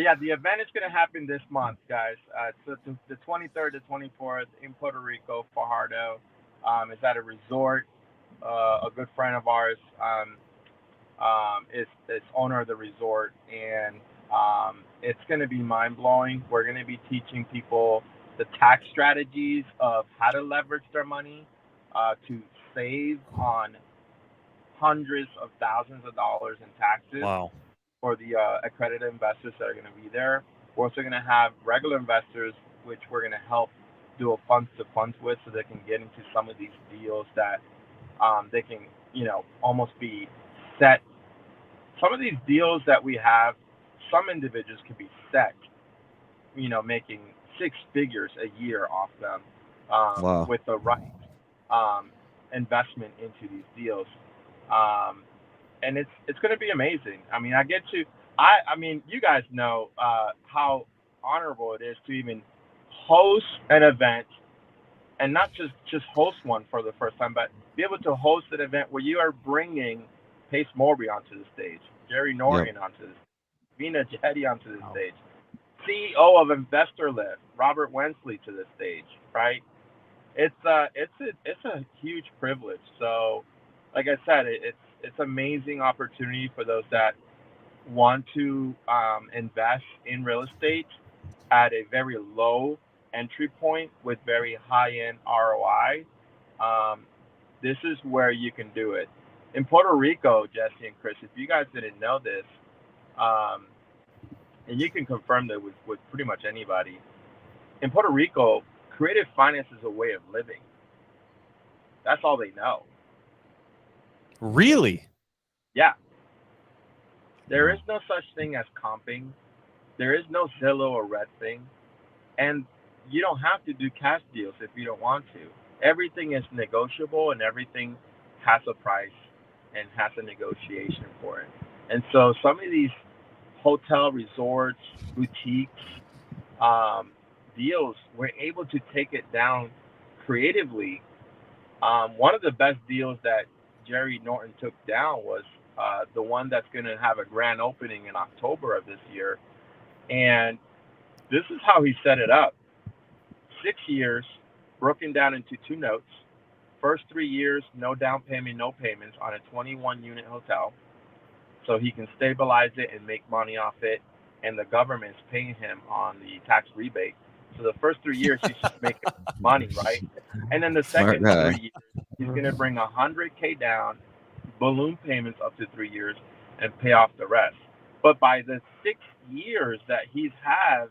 yeah, the event is going to happen this month, guys. It's the 23rd to 24th in Puerto Rico, Fajardo. It's at a resort. A good friend of ours is owner of the resort, and it's going to be mind blowing. We're going to be teaching people the tax strategies of how to leverage their money to save on hundreds of thousands of dollars in taxes. Wow. For the accredited investors that are going to be there. We're also going to have regular investors, which we're going to help do a funds to funds with, so they can get into some of these deals that they can, almost be set. Some of these deals that we have, some individuals can be set, making six figures a year off them with the right investment into these deals. And it's going to be amazing. I mean, you guys know how honorable it is to even host an event, and not just host one for the first time, but be able to host an event where you are bringing Pace Morby onto the stage, Jerry Norton onto the stage, Vina Jetty onto the stage. CEO of Investor List, Robert Wensley, to the stage, right? It's a huge privilege. So, like I said, it's amazing opportunity for those that want to invest in real estate at a very low entry point with very high end ROI. Um, this is where you can do it. In Puerto Rico, Jesse and Chris, if you guys didn't know this, um, and you can confirm that with pretty much anybody, in Puerto Rico, creative finance is a way of living. That's all they know. Really? Yeah. There is no such thing as comping. There is no Zillow or Redfin. And you don't have to do cash deals if you don't want to. Everything is negotiable and everything has a price and has a negotiation for it. And so some of these hotel resorts, boutiques, um, deals, we're able to take it down creatively. One of the best deals that Jerry Norton took down was the one that's going to have a grand opening in October of this year. And this is how he set it up: 6 years, broken down into two notes. First 3 years, no down payment, no payments on a 21 unit hotel. So he can stabilize it and make money off it. And the government's paying him on the tax rebate. So the first 3 years, he's just making money, right? And then the Smart second guy. 3 years, he's going to bring 100K down, balloon payments up to 3 years, and pay off the rest. But by the 6 years that he's had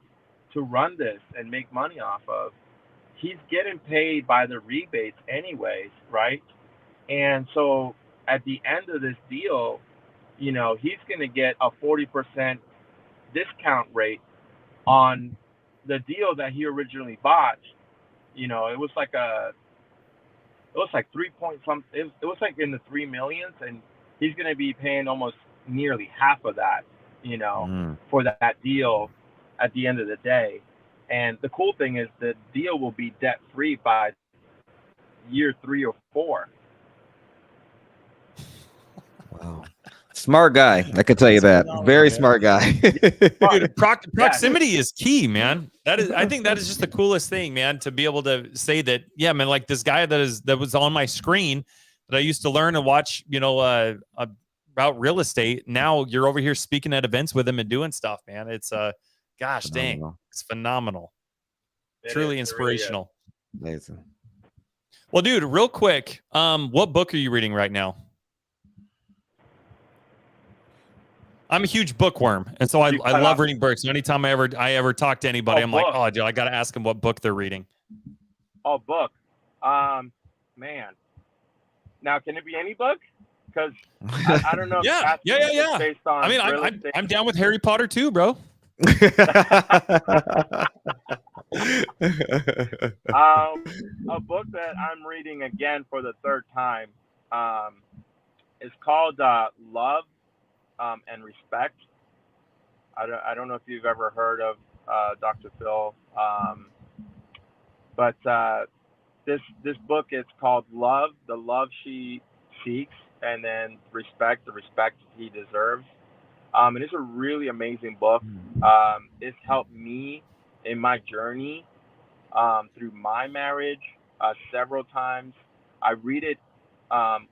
to run this and make money off of, he's getting paid by the rebates anyways, right? And so at the end of this deal, he's going to get a 40% discount rate on the deal that he originally bought. It was like 3 point some. It was like in the 3 millions, and he's going to be paying almost nearly half of that, for that deal at the end of the day. And the cool thing is the deal will be debt free by year 3 or 4. Wow. Smart guy. I can tell you that. Very smart guy. Dude, proximity is key, man. I think that is just the coolest thing, man, to be able to say that, yeah, man, like this guy that was on my screen that I used to learn and watch, about real estate. Now you're over here speaking at events with him and doing stuff, man. It's gosh dang, it's phenomenal. Truly inspirational. Really amazing. Well, dude, real quick, what book are you reading right now? I'm a huge bookworm, and so I love reading books. Anytime I ever talk to anybody, I'm like, oh, dude, I got to ask them what book they're reading. Oh, book. Man. Now, can it be any book? Because I don't know. Yeah. Based on I mean, I'm down with Harry Potter too, bro. A book that I'm reading again for the third time is called Love and Respect. I don't know if you've ever heard of Dr. Phil, but this book is called Love, the love she seeks, and then Respect, the respect he deserves. And it's a really amazing book. It's helped me in my journey through my marriage several times. I read it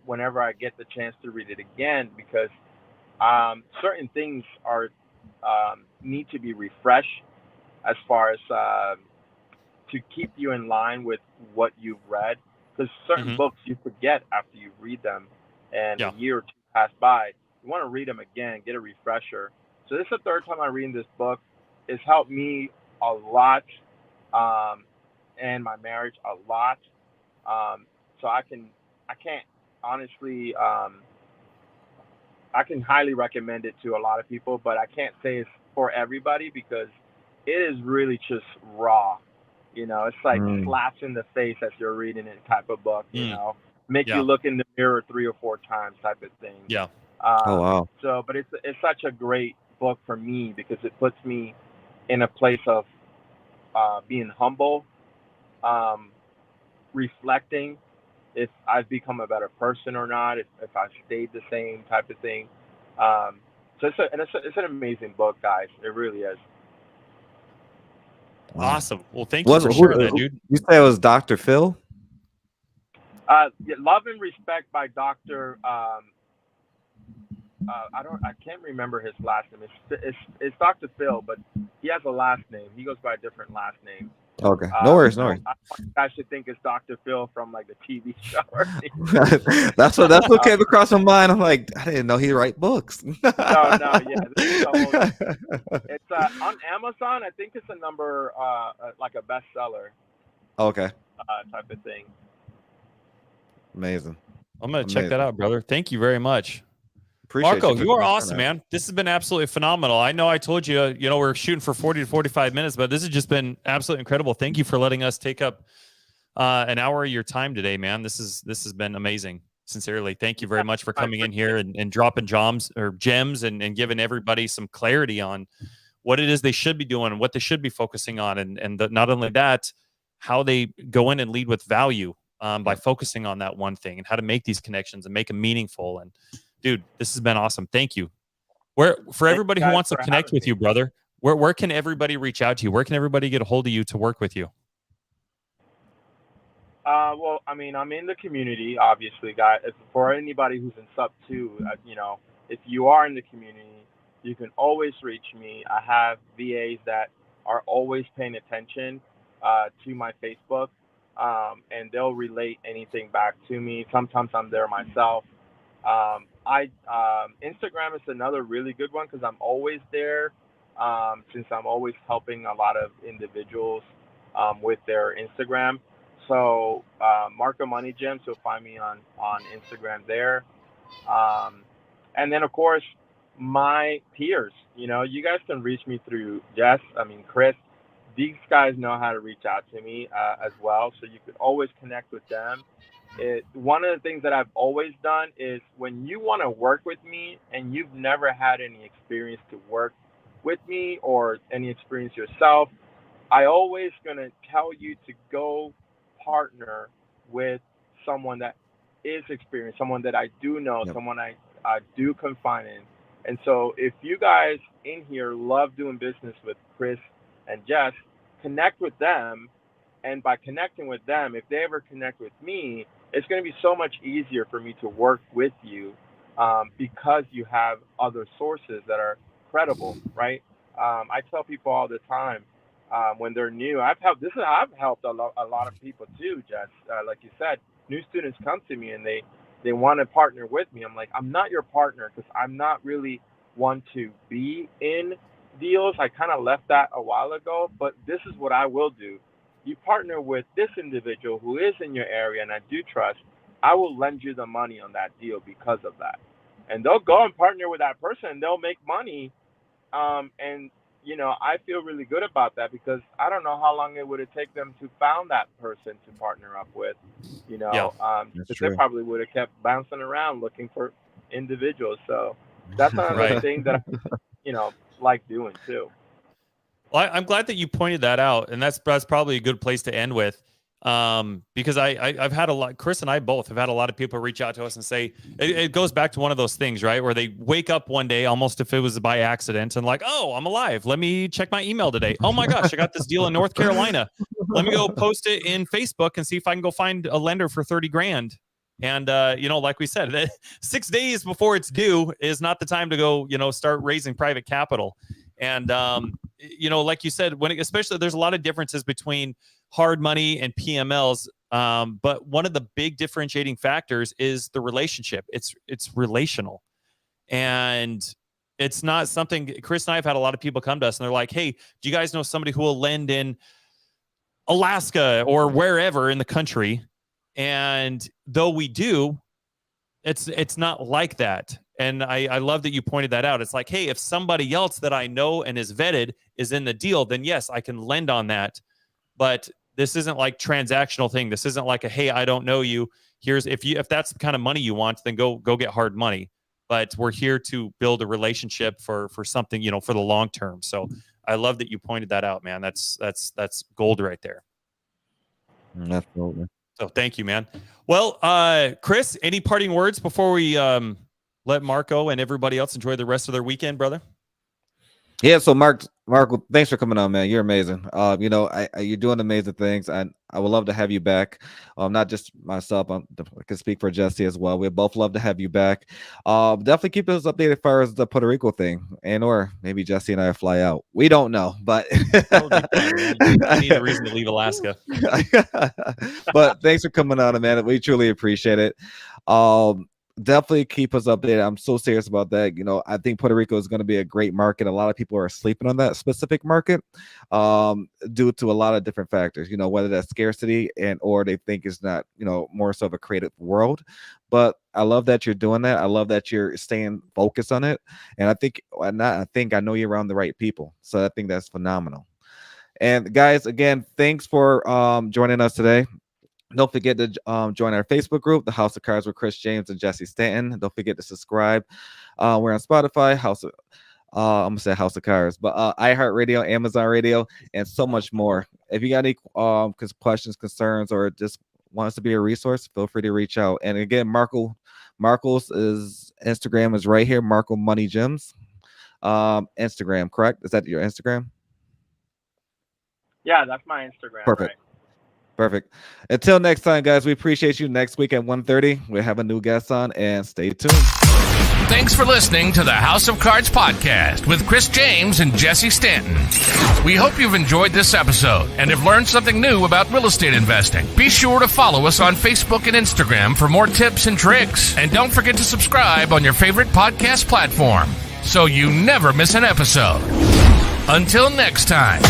whenever I get the chance to read it again, because certain things are need to be refreshed as far as to keep you in line with what you've read. Because certain books you forget after you read them, and a year or two pass by. You want to read them again, get a refresher. So this is the third time I'm reading this book. It's helped me a lot, and my marriage a lot. So I can't honestly, I can highly recommend it to a lot of people, but I can't say it's for everybody because it is really just raw. It's like slaps in the face as you're reading it type of book, make you look in the mirror 3 or 4 times type of thing. Yeah. Oh, wow. So, but it's such a great book for me because it puts me in a place of being humble, reflecting if I've become a better person or not, if I've stayed the same type of thing. So it's an amazing book, guys. It really is. Wow. Awesome. Well, thank you for sharing that, dude. You say it was Dr. Phil? Love and Respect by Dr. I can't remember his last name. It's Dr. Phil, but he has a last name. He goes by a different last name. Okay. No worries. I should think it's Dr. Phil from like the TV show. That's what came across my mind. I'm like, I didn't know he write books. No, yeah. It's on Amazon. I think it's a number like a bestseller. Okay. Type of thing. Amazing. I'm gonna check that out, brother. Thank you very much. Appreciate Marco, you are awesome, man. This has been absolutely phenomenal. I know I told you, we're shooting for 40 to 45 minutes, but this has just been absolutely incredible. Thank you for letting us take up an hour of your time today, man. This has been amazing. Sincerely, thank you very much for coming in here and dropping gems and giving everybody some clarity on what it is they should be doing and what they should be focusing on. And not only that, how they go in and lead with value by focusing on that one thing and how to make these connections and make them meaningful. And dude, this has been awesome. Thank you. For everybody who wants to connect with you, brother, where can everybody reach out to you? Where can everybody get a hold of you to work with you? Well, I mean, I'm in the community, obviously, guys. For anybody who's in sub 2, if you are in the community, you can always reach me. I have VAs that are always paying attention to my Facebook, and they'll relate anything back to me. Sometimes I'm there myself. Instagram is another really good one because I'm always there, since I'm always helping a lot of individuals with their Instagram. So Marco Money Gems, you'll find me on Instagram there. And then, of course, my peers. You guys can reach me through Chris. These guys know how to reach out to me as well, so you could always connect with them. One of the things that I've always done is when you want to work with me and you've never had any experience to work with me or any experience yourself, I always going to tell you to go partner with someone that is experienced, someone that I do know, someone I do confide in. And so if you guys in here love doing business with Chris and Jess, connect with them. And by connecting with them, if they ever connect with me, it's going to be so much easier for me to work with you because you have other sources that are credible, right? I tell people all the time when they're new, I've helped a lot of people too, Jess. Like you said, new students come to me and they want to partner with me. I'm like, I'm not your partner because I'm not really one to be in deals. I kind of left that a while ago, but this is what I will do. You partner with this individual who is in your area and I do trust, I will lend you the money on that deal because of that. And they'll go and partner with that person and they'll make money. And, I feel really good about that because I don't know how long it would have taken them to found that person to partner up with, because they probably would have kept bouncing around looking for individuals. So that's another thing that I, like doing too. Well, I'm glad that you pointed that out, and that's probably a good place to end with, because I've had a lot. Chris and I both have had a lot of people reach out to us and say it goes back to one of those things, right, where they wake up one day almost if it was by accident and like, oh, I'm alive. Let me check my email today. Oh my gosh, I got this deal in North Carolina. Let me go post it in Facebook and see if I can go find a lender for $30,000. And like we said, 6 days before it's due is not the time to go, start raising private capital. And like you said, especially there's a lot of differences between hard money and PMLs. But one of the big differentiating factors is the relationship. It's relational. And it's not something. Chris and I have had a lot of people come to us and they're like, hey, do you guys know somebody who will lend in Alaska or wherever in the country? And though we do, it's not like that. And I love that you pointed that out. It's like, hey, if somebody else that I know and is vetted is in the deal, then yes, I can lend on that. But this isn't like transactional thing. This isn't like a, hey, I don't know you. If that's the kind of money you want, then go get hard money. But we're here to build a relationship for something, for the long term. So I love that you pointed that out, man. That's gold right there. Absolutely. So thank you, man. Well, Chris, any parting words before we let Marco and everybody else enjoy the rest of their weekend, brother? Yeah, so Mark, Marco, thanks for coming on, man. You're amazing. You're doing amazing things, and I would love to have you back. Not just myself, I can speak for Jesse as well. We'd both love to have you back. Definitely keep us updated as far as the Puerto Rico thing, and or maybe Jesse and I fly out. We don't know, but I need a reason to leave Alaska. But thanks for coming on, man. We truly appreciate it. Definitely keep us updated. I'm so serious about that. I think Puerto Rico is going to be a great market. A lot of people are sleeping on that specific market due to a lot of different factors, whether that's scarcity or they think it's not, more so of a creative world. But I love that you're doing that. I love that you're staying focused on it. And I know you're around the right people. So I think that's phenomenal. And guys, again, thanks for joining us today. Don't forget to join our Facebook group, The House of Cards with Chris James and Jesse Stanton. Don't forget to subscribe. We're on Spotify, I'm gonna say House of Cards, but iHeartRadio, Amazon Radio, and so much more. If you got any questions, concerns, or just want us to be a resource, feel free to reach out. And again, Marco's Instagram is right here, Marco Money Gems. Instagram, correct? Is that your Instagram? Yeah, that's my Instagram. Perfect. Right? Perfect. Until next time, guys, we appreciate you. Next week at 1:30, we have a new guest on, and stay tuned. Thanks for listening to the House of Cards podcast with Chris James and Jesse Stanton. We hope you've enjoyed this episode and have learned something new about real estate investing. Be sure to follow us on Facebook and Instagram for more tips and tricks. And don't forget to subscribe on your favorite podcast platform so you never miss an episode. Until next time.